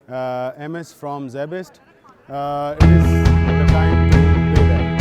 MS from Zebest. It is the time to pay back.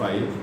5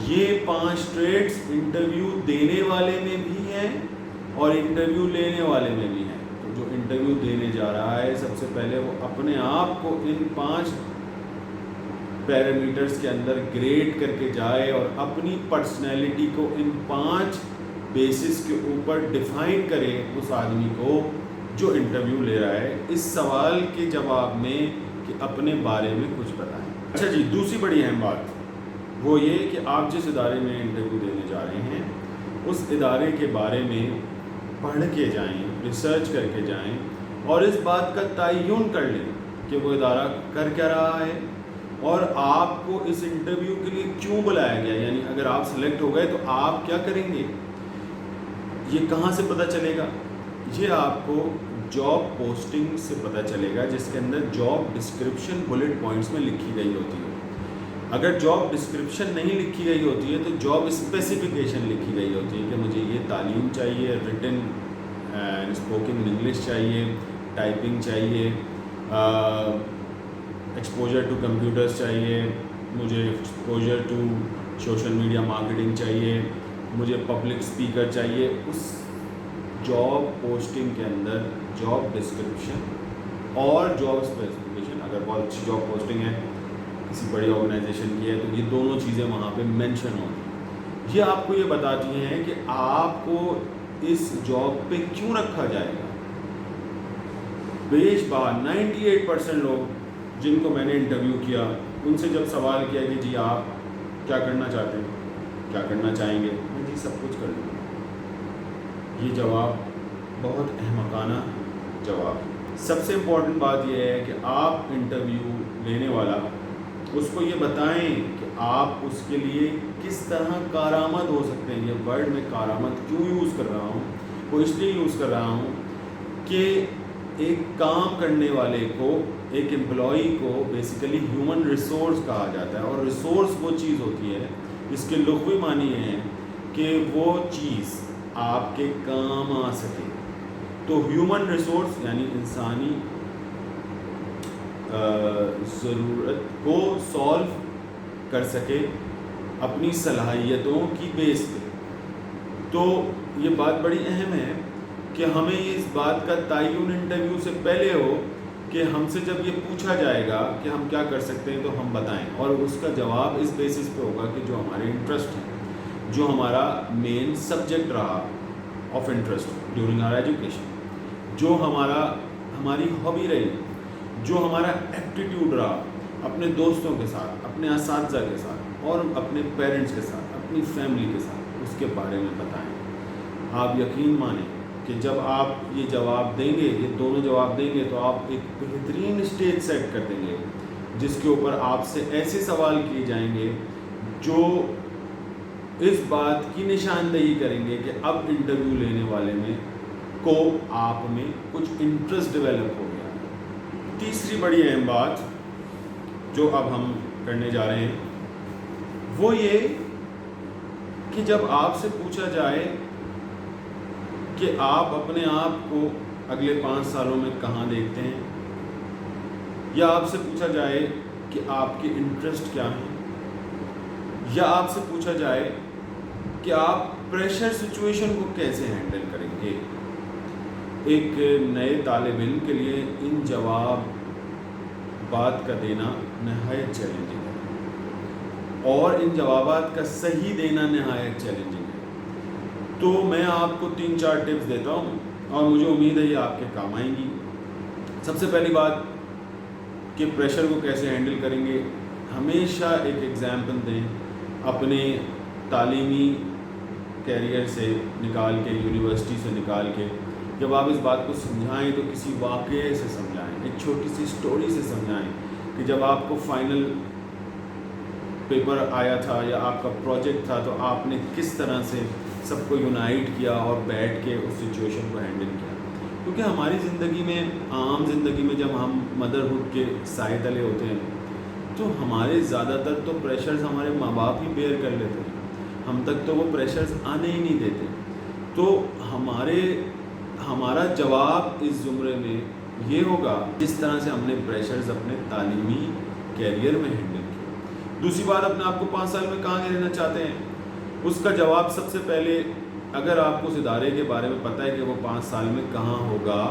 یہ 5 traits interview دینے والے میں بھی ہیں اور انٹرویو لینے والے میں بھی ہیں. تو جو انٹرویو دینے جا رہا ہے سب سے پہلے وہ اپنے آپ کو ان 5 پیرامیٹرز کے اندر گریڈ کر کے جائے اور اپنی پرسنالٹی کو ان 5 بیسس کے اوپر ڈیفائن کرے اس آدمی کو جو انٹرویو لے رہا ہے, اس سوال کے جواب میں کہ اپنے بارے میں کچھ بتائیں. اچھا جی, دوسری بڑی اہم بات وہ یہ کہ آپ جس ادارے میں انٹرویو دینے جا رہے ہیں اس ادارے کے بارے میں پڑھ کے جائیں, ریسرچ کر کے جائیں اور اس بات کا تعین کر لیں کہ وہ ادارہ کر کیا رہا ہے اور آپ کو اس انٹرویو کے لیے کیوں بلایا گیا. یعنی اگر آپ سلیکٹ ہو گئے تو آپ کیا کریں گے, یہ کہاں سے پتہ چلے گا؟ یہ آپ کو جاب پوسٹنگ سے پتہ چلے گا جس کے اندر جاب ڈسکرپشن بلٹ پوائنٹس میں لکھی گئی ہوتی ہے. اگر جاب ڈسکرپشن نہیں لکھی گئی ہوتی ہے تو جاب اسپیسیفیکیشن لکھی گئی ہوتی ہے کہ مجھے یہ تعلیم چاہیے, ریٹن اسپوکن انگلش چاہیے, ٹائپنگ چاہیے, ایکسپوجر ٹو کمپیوٹرز چاہیے, مجھے exposure to social media marketing چاہیے, مجھے پبلک اسپیکر چاہیے. اس جاب پوسٹنگ کے اندر جاب ڈسکرپشن اور جاب اسپیسیفکیشن, اگر بہت اچھی جاب پوسٹنگ ہے کسی بڑی آرگنائزیشن کی ہے تو یہ دونوں چیزیں وہاں پہ مینشن ہوں گی. یہ آپ کو یہ بتاتی ہیں کہ آپ کو اس جاب پہ کیوں رکھا جائے گا. بیش بار 98% لوگ جن کو میں نے انٹرویو کیا ان سے جب سوال کیا کہ جی آپ کیا کرنا چاہتے ہیں, کیا کرنا چاہیں گے, میں جی سب کچھ کر لوں گا. یہ جواب بہت احمقانہ جواب. سب سے امپورٹنٹ بات یہ ہے کہ آپ انٹرویو لینے والا اس کو یہ بتائیں کہ آپ اس کے لیے کس طرح کارآمد ہو سکتے ہیں. یہ ورڈ میں کارآمد کیوں یوز کر رہا ہوں, وہ اس لیے یوز کر رہا ہوں کہ ایک کام کرنے والے کو, ایک امپلائی کو بیسیکلی ہیومن ریسورس کہا جاتا ہے اور ریسورس وہ چیز ہوتی ہے, اس کے لغوی معنی یہ ہیں کہ وہ چیز آپ کے کام آ سکے. تو ہیومن ریسورس یعنی انسانی ضرورت کو سولو کر سکے اپنی صلاحیتوں کی بیس پہ. تو یہ بات بڑی اہم ہے کہ ہمیں اس بات کا تعین انٹرویو سے پہلے ہو کہ ہم سے جب یہ پوچھا جائے گا کہ ہم کیا کر سکتے ہیں تو ہم بتائیں, اور اس کا جواب اس بیسس پہ ہوگا کہ جو ہمارے انٹرسٹ ہیں, جو ہمارا مین سبجیکٹ رہا of interest during our education, جو ہماری ہابی رہی, جو ہمارا ایپٹیٹیوڈ رہا اپنے دوستوں کے ساتھ, اپنے اساتذہ کے ساتھ اور اپنے پیرنٹس کے ساتھ, اپنی فیملی کے ساتھ, اس کے بارے میں بتائیں. آپ یقین مانیں کہ جب آپ یہ جواب دیں گے, یہ دونوں جواب دیں گے, تو آپ ایک بہترین اسٹیج سیٹ کر دیں گے جس کے اوپر آپ سے ایسے سوال کیے جائیں گے جو اس بات کی نشاندہی کریں گے کہ اب انٹرویو لینے والے میں کو آپ میں کچھ انٹرسٹ ڈیولپ ہو گیا. تیسری بڑی اہم بات جو اب ہم کرنے جا رہے ہیں وہ یہ کہ جب آپ سے پوچھا جائے کہ آپ اپنے آپ کو اگلے 5 سالوں میں کہاں دیکھتے ہیں, یا آپ سے پوچھا جائے کہ آپ کے انٹرسٹ کیا ہیں, یا آپ سے پوچھا جائے کہ آپ پریشر سچویشن کو کیسے ہینڈل کریں گے. ایک نئے طالب علم کے لیے ان جواب بات کا دینا نہایت چیلنجنگ ہے اور ان جوابات کا صحیح دینا نہایت چیلنجنگ ہے. تو میں آپ کو 3-4 ٹپس دیتا ہوں اور مجھے امید ہے یہ آپ کے کام آئیں گی. سب سے پہلی بات کہ پریشر کو کیسے ہینڈل کریں گے, ہمیشہ ایک ایگزامپل دیں اپنے تعلیمی کیریئر سے نکال کے, یونیورسٹی سے نکال کے. جب آپ اس بات کو سمجھائیں تو کسی واقعے سے سمجھائیں, ایک چھوٹی سی سٹوری سے سمجھائیں کہ جب آپ کو فائنل پیپر آیا تھا یا آپ کا پروجیکٹ تھا تو آپ نے کس طرح سے سب کو یونائٹ کیا اور بیٹھ کے اس سچویشن کو ہینڈل کیا. کیونکہ ہماری زندگی میں, عام زندگی میں جب ہم مدرہڈ کے سائے تلے ہوتے ہیں تو ہمارے زیادہ تر تو پریشرز ہمارے ماں باپ ہی بیئر کر لیتے ہیں, ہم تک تو وہ پریشرز آنے ہی نہیں دیتے. تو ہمارا جواب اس زمرے میں یہ ہوگا جس طرح سے ہم نے پریشرز اپنے تعلیمی کیریئر میں ہینڈل کیا. دوسری بات, اپنے آپ کو 5 سال میں کہاں رہنا چاہتے ہیں, اس کا جواب سب سے پہلے, اگر آپ کو اس ادارے کے بارے میں پتہ ہے کہ وہ 5 سال میں کہاں ہوگا,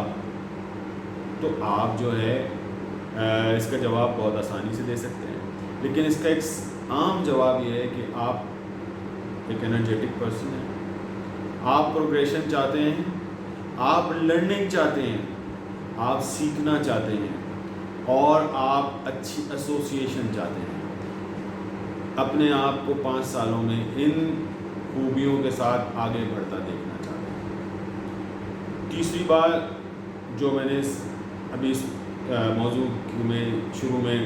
تو آپ جو ہے اس کا جواب بہت آسانی سے دے سکتے ہیں. لیکن اس کا ایک عام جواب یہ ہے کہ آپ ایک انرجیٹک پرسن ہیں, آپ پروگریشن چاہتے ہیں, آپ لرننگ چاہتے ہیں, آپ سیکھنا چاہتے ہیں, اور آپ اچھی ایسوسیشن چاہتے ہیں. اپنے آپ کو 5 سالوں میں ان خوبیوں کے ساتھ آگے بڑھتا دیکھنا چاہتے ہیں. تیسری بات جو میں نے ابھی اس موضوع میں شروع میں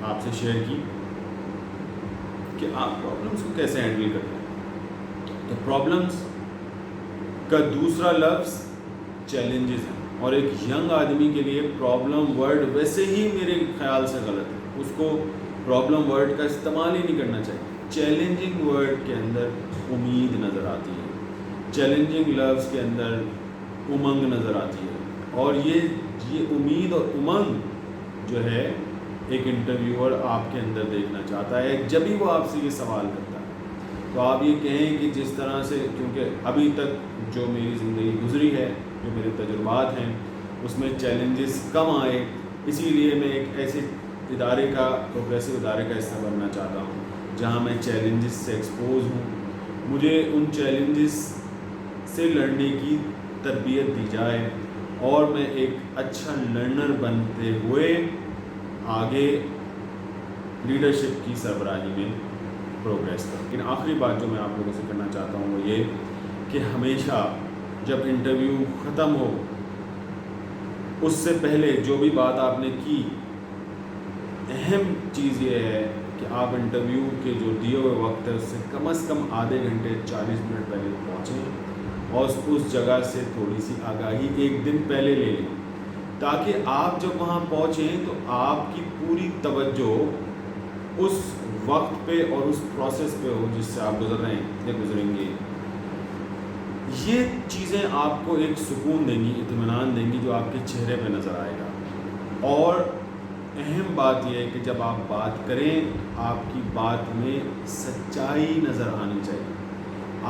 آپ سے شیئر کی کہ آپ پرابلمس کو کیسے ہینڈل کرتے ہیں, تو پرابلمس کا دوسرا لفظ چیلنجز ہیں. اور ایک ینگ آدمی کے لیے پرابلم ورڈ ویسے ہی میرے خیال سے غلط ہے, اس کو پرابلم ورڈ کا استعمال ہی نہیں کرنا چاہیے. چیلنجنگ ورڈ کے اندر امید نظر آتی ہے, چیلنجنگ لفظ کے اندر امنگ نظر آتی ہے, اور یہ امید اور امنگ جو ہے ایک انٹرویور آپ کے اندر دیکھنا چاہتا ہے جب ہی وہ آپ سے یہ سوال کرتا ہے. تو آپ یہ کہیں کہ جس طرح سے, کیونکہ ابھی تک جو میری زندگی گزری ہے, جو میرے تجربات ہیں, اس میں چیلنجز کم آئے, اسی لیے میں ایک ایسے ادارے کا, پروگریسو ادارے کا حصہ بننا چاہتا ہوں جہاں میں چیلنجز سے ایکسپوز ہوں. مجھے ان چیلنجز سے لڑنے کی تربیت دی جائے اور میں ایک اچھا لرنر بنتے ہوئے آگے لیڈرشپ کی سربراہی میں پروگریس کروں. لیکن آخری بات جو میں آپ لوگوں سے کرنا چاہتا ہوں وہ یہ کہ ہمیشہ جب انٹرویو ختم ہو اس سے پہلے جو بھی بات آپ نے کی, اہم چیز یہ ہے کہ آپ انٹرویو کے جو دیے ہوئے وقت ہے اس سے کم از کم آدھے گھنٹے 40 منٹ پہلے پہنچیں, اور اس جگہ سے تھوڑی سی آگاہی ایک دن پہلے لے لیں, تاکہ آپ جب وہاں پہنچیں تو آپ کی پوری توجہ اس وقت پہ اور اس پروسیس پہ ہو جس سے آپ گزر رہے ہیں یا گزریں گے. یہ چیزیں آپ کو ایک سکون دیں گی, اطمینان دیں گی جو آپ کے چہرے پہ نظر آئے گا. اور اہم بات یہ ہے کہ جب آپ بات کریں آپ کی بات میں سچائی نظر آنی چاہیے.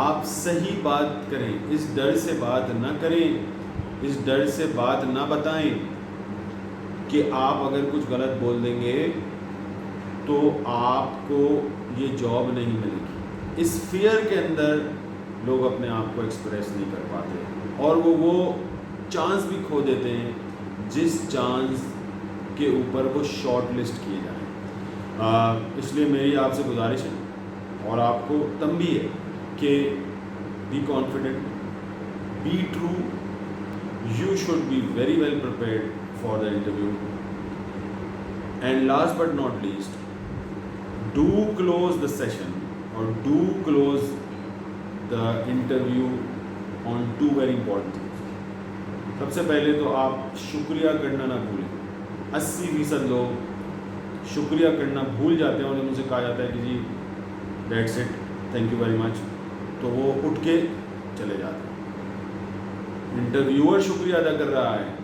آپ صحیح بات کریں, اس ڈر سے بات نہ کریں, اس ڈر سے بات نہ بتائیں کہ آپ اگر کچھ غلط بول دیں گے تو آپ کو یہ جاب نہیں ملے گی. اس فیئر کے اندر لوگ اپنے آپ کو ایکسپریس نہیں کر پاتے, اور وہ چانس بھی کھو دیتے ہیں جس چانس کے اوپر وہ شارٹ لسٹ کیے جائیں. اس لیے میری آپ سے گزارش ہے اور آپ کو تنبیہ ہے کہ be confident, be true, you should be very well prepared for the interview, and last but not least, do close the session اور do close the interview on 2 very important things. سب سے پہلے تو آپ شکریہ کرنا نہ بھولیں. 80% لوگ شکریہ کرنا بھول جاتے ہیں, اور ان سے کہا جاتا ہے کہ جی that's it, thank you very much, تو وہ اٹھ کے چلے جاتے ہیں. انٹرویور شکریہ ادا کر رہا ہے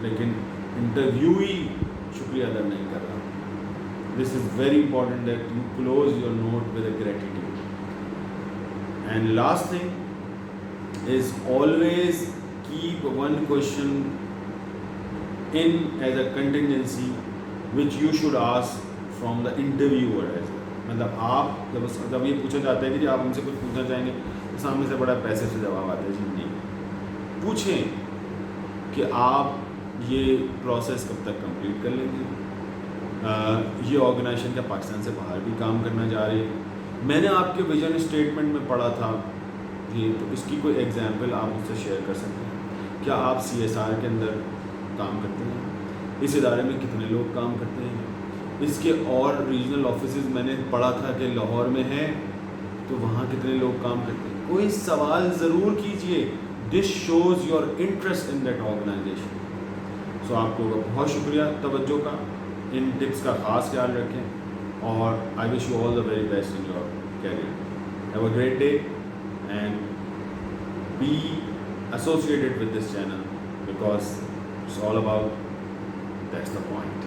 لیکن انٹرویوئی شکریہ ادا نہیں کر رہا. This is very important that you close your note with a gratitude. And last thing is always keep one question in as a contingency which you should ask from the interviewer as well. مطلب آپ جب یہ پوچھا جاتا ہے کہ جی آپ ہم سے کچھ پوچھنا چاہیں گے تو سامنے سے بڑا پیسے سے جواب آتا ہے جی نہیں. پوچھیں کہ آپ یہ پروسیس کب تک کمپلیٹ کر لیں گے, یہ آرگنائزیشن کیا پاکستان سے باہر بھی کام کرنا جا رہی ہے. میں نے آپ کے ویژن اسٹیٹمنٹ میں پڑھا تھا یہ, تو اس کی کوئی ایگزامپل آپ مجھ سے شیئر کر سکتے ہیں. کیا آپ CSR کے اندر کام کرتے ہیں, اس ادارے میں کتنے لوگ کام کرتے ہیں, اس کے اور ریجنل آفیسز میں نے پڑھا تھا کہ لاہور میں ہے تو وہاں کتنے لوگ کام کرتے ہیں. کوئی سوال ضرور کیجئے, this shows your interest in that organization. So آپ کو بہت شکریہ توجہ کا, ان ٹپس کا خاص خیال رکھیں, اور I wish you all the very best in your career. Have a great day and be associated with this channel because it's all about, that's the point.